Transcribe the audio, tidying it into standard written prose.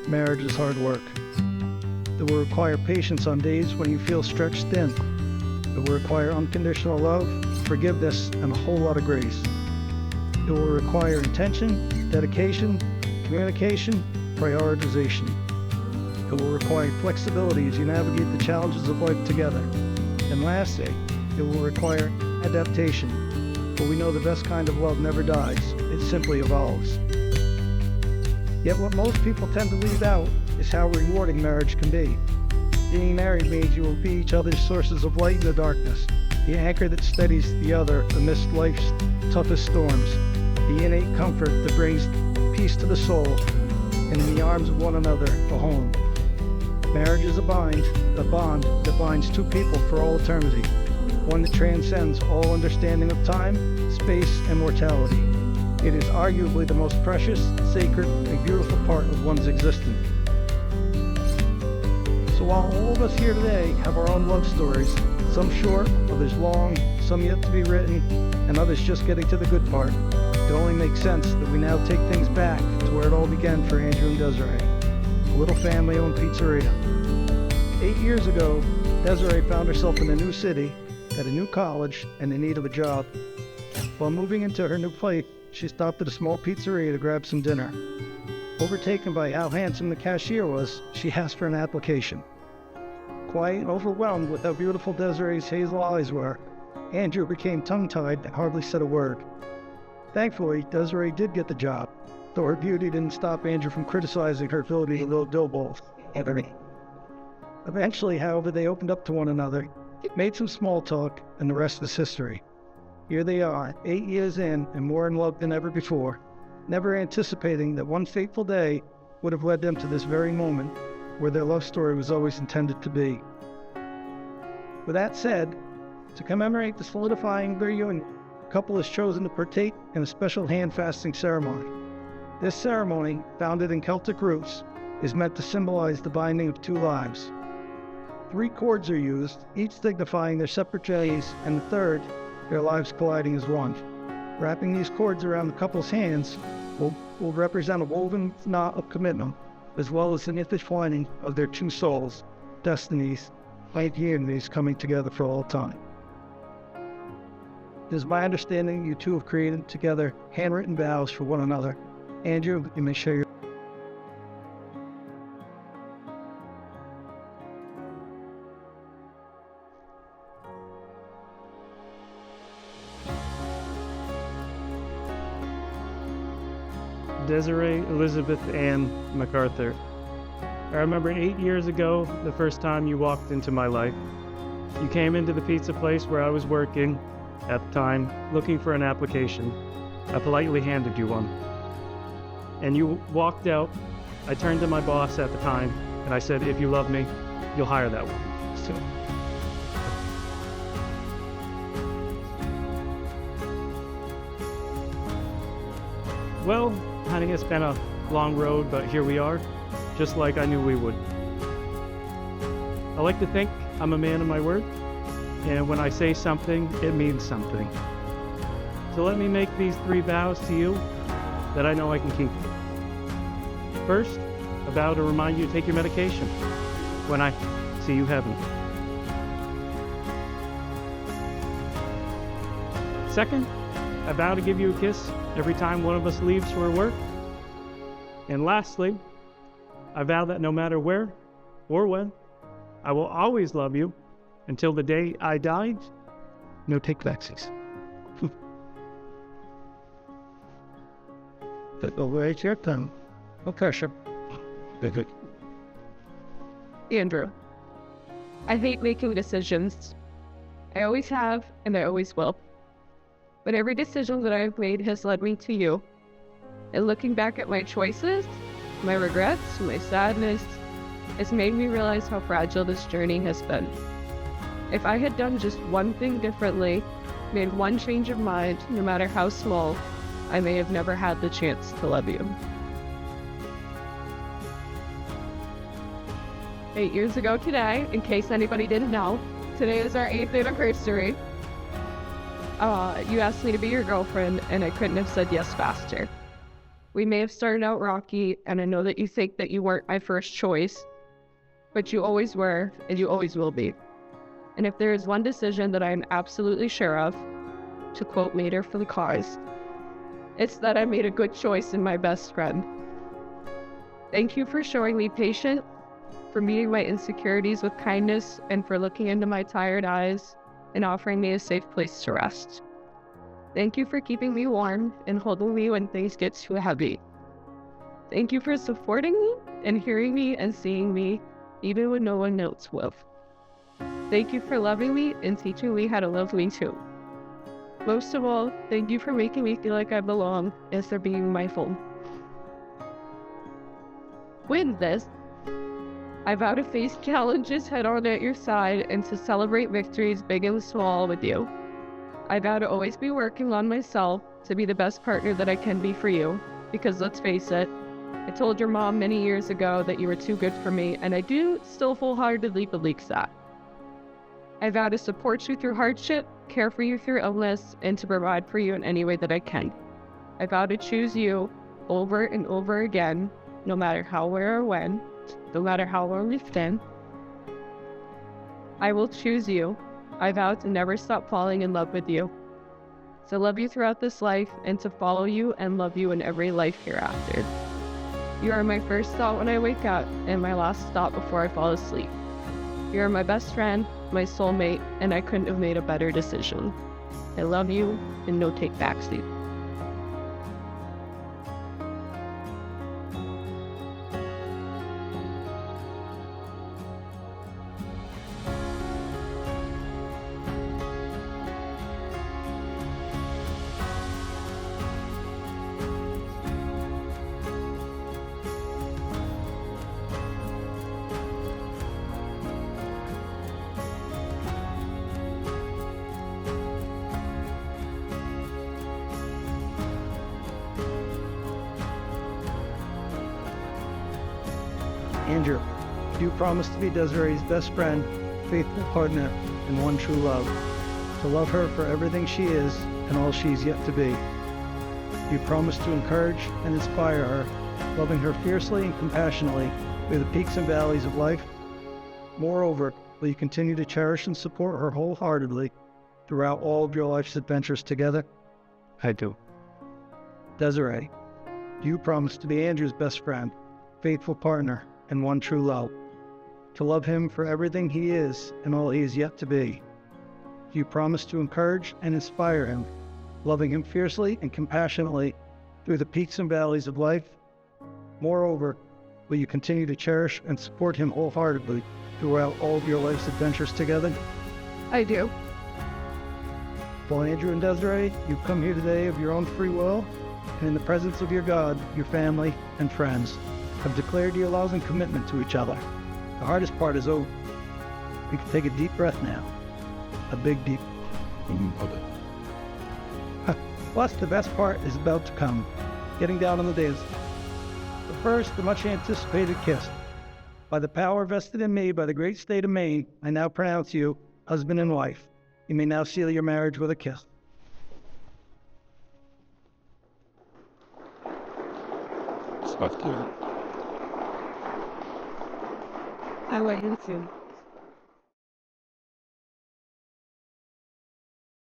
marriage is hard work. It will require patience on days when you feel stretched thin. It will require unconditional love, forgiveness, and a whole lot of grace. It will require intention, dedication, communication, prioritization. It will require flexibility as you navigate the challenges of life together. And lastly, it will require adaptation. But we know the best kind of love never dies, it simply evolves. Yet what most people tend to leave out is how rewarding marriage can be. Being married means you will be each other's sources of light in the darkness, the anchor that steadies the other amidst life's toughest storms, the innate comfort that brings peace to the soul, and in the arms of one another, a home. Marriage is a bond that binds two people for all eternity, one that transcends all understanding of time, space, and mortality. It is arguably the most precious, sacred, and beautiful part of one's existence. So while all of us here today have our own love stories, some short, others long, some yet to be written, and others just getting to the good part, it only makes sense that we now take things back to where it all began for Andrew and Desiree, a little family-owned pizzeria. 8 years ago, Desiree found herself in a new city, at a new college, and in need of a job. While moving into her new place, she stopped at a small pizzeria to grab some dinner. Overtaken by how handsome the cashier was, she asked for an application. Quiet and overwhelmed with how beautiful Desiree's hazel eyes were, Andrew became tongue-tied and hardly said a word. Thankfully, Desiree did get the job, though her beauty didn't stop Andrew from criticizing her ability to load dough balls. Eventually, however, they opened up to one another, made some small talk, and the rest is history. Here they are, 8 years in, and more in love than ever before, never anticipating that one fateful day would have led them to this very moment where their love story was always intended to be. With that said, to commemorate the solidifying of their union, the couple has chosen to partake in a special hand-fasting ceremony. This ceremony, founded in Celtic roots, is meant to symbolize the binding of two lives. 3 cords are used, each signifying their separate journeys, and the third, their lives colliding as one. Wrapping these cords around the couple's hands will represent a woven knot of commitment, as well as an intertwining of their two souls, destinies, life unities coming together for all time. It is my understanding you two have created together handwritten vows for one another. Andrew, you may share your... Desiree Elizabeth Ann MacArthur. I remember 8 years ago, the first time you walked into my life. You came into the pizza place where I was working at the time, looking for an application. I politely handed you one. And you walked out. I turned to my boss at the time, and I said, if you love me, you'll hire that one. So, well, honey, it's been a long road, but here we are, just like I knew we would. I like to think I'm a man of my word, and when I say something, it means something. So let me make these 3 vows to you that I know I can keep. First, a vow to remind you to take your medication when I see you haven't. Second, I vow to give you a kiss every time one of us leaves for work. And lastly, I vow that no matter where or when, I will always love you until the day I die. No take backsies. Wait your turn. No pressure. Good. Andrew, I hate making decisions. I always have, and I always will. But every decision that I have made has led me to you. And looking back at my choices, my regrets, my sadness, has made me realize how fragile this journey has been. If I had done just one thing differently, made one change of mind, no matter how small, I may have never had the chance to love you. 8 years ago today, in case anybody didn't know, today is our 8th anniversary. You asked me to be your girlfriend, and I couldn't have said yes faster. We may have started out rocky, and I know that you think that you weren't my first choice, but you always were, and you always will be. And if there is one decision that I am absolutely sure of, to quote Mater for the cause, it's that I made a good choice in my best friend. Thank you for showing me patience, for meeting my insecurities with kindness, and for looking into my tired eyes and offering me a safe place to rest. Thank you for keeping me warm and holding me when things get too heavy. Thank you for supporting me and hearing me and seeing me, even when no one else will. Thank you for loving me and teaching me how to love me too. Most of all, thank you for making me feel like I belong instead of being my home. With this, I vow to face challenges head on at your side and to celebrate victories big and small with you. I vow to always be working on myself to be the best partner that I can be for you, because let's face it, I told your mom many years ago that you were too good for me, and I do still wholeheartedly believe that. I vow to support you through hardship, care for you through illness, and to provide for you in any way that I can. I vow to choose you over and over again, no matter how, where, or when, no matter how long we've been. I will choose you. I vow to never stop falling in love with you, to love you throughout this life, and to follow you and love you in every life hereafter. You are my first thought when I wake up, and my last thought before I fall asleep. You are my best friend, my soulmate, and I couldn't have made a better decision. I love you, and no take backseat. Andrew, do you promise to be Desiree's best friend, faithful partner, and one true love, to love her for everything she is and all she's yet to be? Do you promise to encourage and inspire her, loving her fiercely and compassionately through the peaks and valleys of life? Moreover, will you continue to cherish and support her wholeheartedly throughout all of your life's adventures together? I do. Desiree, do you promise to be Andrew's best friend, faithful partner, and one true love, to love him for everything he is and all he is yet to be? Do you promise to encourage and inspire him, loving him fiercely and compassionately through the peaks and valleys of life? Moreover, will you continue to cherish and support him wholeheartedly throughout all of your life's adventures together? I do. Well, Andrew and Desiree, you've come here today of your own free will, and in the presence of your God, your family, and friends, have declared your vows and commitment to each other. The hardest part is over. We can take a deep breath now. A big, deep. Plus, the best part is about to come, getting down on the dance floor. But first, the much-anticipated kiss. By the power vested in me by the great state of Maine, I now pronounce you husband and wife. You may now seal your marriage with a kiss. I want you to.